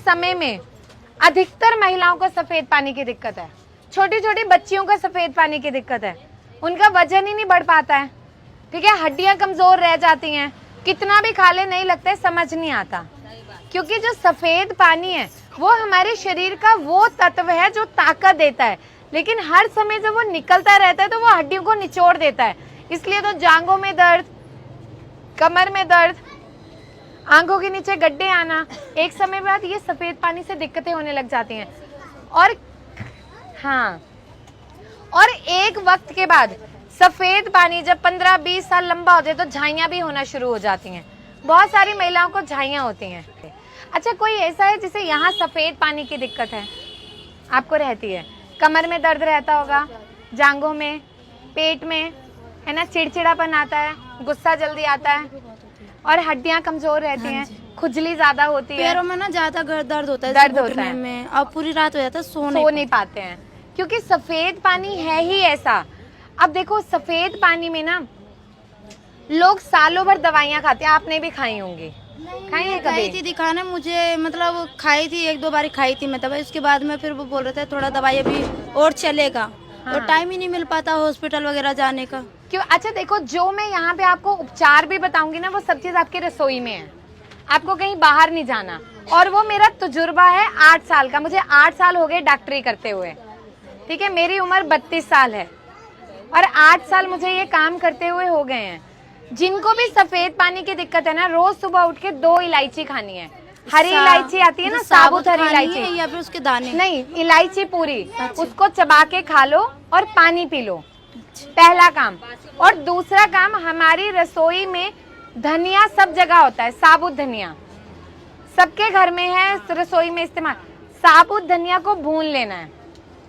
समय में अधिकतर महिलाओं को सफेद पानी की दिक्कत है, छोटी छोटी बच्चियों को सफेद पानी की दिक्कत है, उनका वजन ही नहीं बढ़ पाता है, ठीक है, हड्डियां कमजोर रह जाती हैं, कितना भी खा ले नहीं लगता है, समझ नहीं आता। क्योंकि जो सफेद पानी है वो हमारे शरीर का वो तत्व है जो ताकत देता है, लेकिन हर समय जब वो निकलता रहता है तो वो हड्डियों को निचोड़ देता है। इसलिए तो जांघों में दर्द, कमर में दर्द, आंखों के नीचे गड्ढे आना, एक समय बाद ये सफेद पानी से दिक्कतें होने लग जाती हैं। और हाँ, और एक वक्त के बाद सफेद पानी जब 15-20 साल लंबा हो जाए तो झाइयाँ भी होना शुरू हो जाती हैं। बहुत सारी महिलाओं को झाइयाँ होती हैं। अच्छा, कोई ऐसा है जिसे यहाँ सफेद पानी की दिक्कत है? आपको रहती है, कमर में दर्द रहता होगा, जांघों में, पेट में, है ना, चिड़चिड़ापन आता है, गुस्सा जल्दी आता है और हड्डियां कमजोर रहती हैं, खुजली ज्यादा होती है, पैरों में ना ज्यादा दर्द होता है, दर्द होता है में, अब पूरी रात हो जाता है, सो नहीं पाते हैं, क्योंकि सफेद पानी है ही ऐसा। अब देखो सफेद पानी में ना लोग सालों भर दवाइयाँ खाते हैं, आपने भी खाई होंगी, खाई है कभी? खाई थी दिखाने मुझे, मतलब खाई थी, 1-2 बार खाई थी मैं दवाई, उसके बाद में फिर वो बोल रहे थे थोड़ा दवाई अभी और चलेगा। हाँ। और टाइम ही नहीं मिल पाता हॉस्पिटल वगैरह जाने का। क्यों? अच्छा देखो, जो मैं यहाँ पे आपको उपचार भी बताऊंगी ना वो सब चीज आपकी रसोई में है, आपको कहीं बाहर नहीं जाना। और वो मेरा तजुर्बा है 8 साल का, मुझे 8 साल हो गए डॉक्टरी करते हुए, ठीक है, मेरी उम्र 32 साल है और 8 साल मुझे ये काम करते हुए हो गए हैं। जिनको भी सफेद पानी की दिक्कत है ना, रोज सुबह उठ के 2 इलायची खानी है। हरी इलायची आती है ना, साबुत हरी इलायची, या फिर उसके दाने? नहीं, इलायची पूरी, उसको चबा के खा लो और पानी पी लो, पहला काम। और दूसरा काम, हमारी रसोई में धनिया सब जगह होता है, साबुत धनिया सबके घर में है, रसोई में इस्तेमाल। साबुत धनिया को भून लेना है,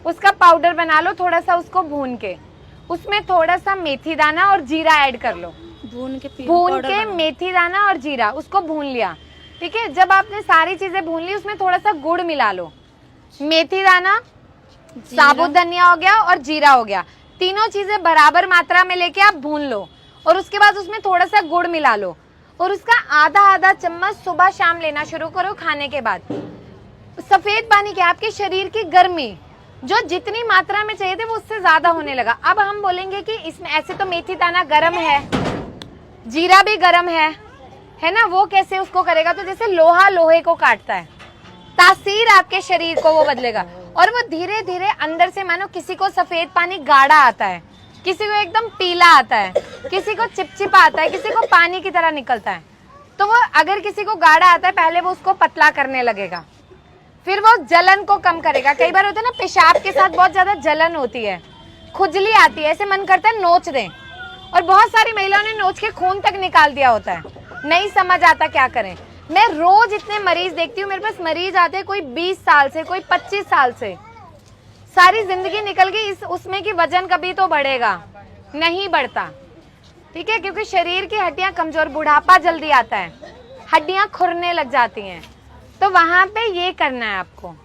उसका पाउडर बना लो, थोड़ा सा उसको भून के उसमें थोड़ा सा मेथी दाना और जीरा ऐड कर लो, भून के मेथी दाना और जीरा, उसको भून लिया, ठीक है। जब आपने सारी चीजें भून ली, उसमें थोड़ा सा गुड़ मिला लो, मेथी दाना, साबुत धनिया हो गया और जीरा हो गया, तीनों चीजें बराबर मात्रा में लेके आप भून लो और उसके बाद उसमें थोड़ा सा गुड़ मिला लो और उसका आधा चम्मच सुबह शाम लेना शुरू करो खाने के बाद। सफेद पानी क्या, आपके शरीर की गर्मी जो जितनी मात्रा में चाहिए थे वो उससे ज्यादा होने लगा। अब हम बोलेंगे कि इसमें ऐसे तो मेथी दाना गर्म है, जीरा भी गर्म है ना, वो कैसे उसको करेगा? तो जैसे लोहा लोहे को काटता है, तासीर आपके शरीर को वो बदलेगा और वो धीरे धीरे अंदर से, मानो किसी को सफेद पानी गाढ़ा आता है, किसी को एकदम पीला आता है, किसी को चिपचिपा आता है, किसी को पानी की तरह निकलता है। तो वो अगर किसी को गाढ़ा आता है, पहले वो उसको पतला करने लगेगा, फिर वो जलन को कम करेगा। कई बार होता है ना, पेशाब के साथ बहुत ज्यादा जलन होती है, खुजली आती है, ऐसे मन करता है नोच दें, और बहुत सारी महिलाओं ने नोच के खून तक निकाल दिया होता है, नहीं समझ आता क्या करें। मैं रोज इतने मरीज देखती हूँ, मेरे पास मरीज आते हैं, कोई 20 साल से, कोई 25 साल से, सारी जिंदगी निकल गई, उसमें कि वजन कभी तो बढ़ेगा, नहीं बढ़ता, ठीक है, क्योंकि शरीर की हड्डियां कमजोर, बुढ़ापा जल्दी आता है, हड्डियां खुरने लग जाती हैं। तो वहां पे ये करना है आपको।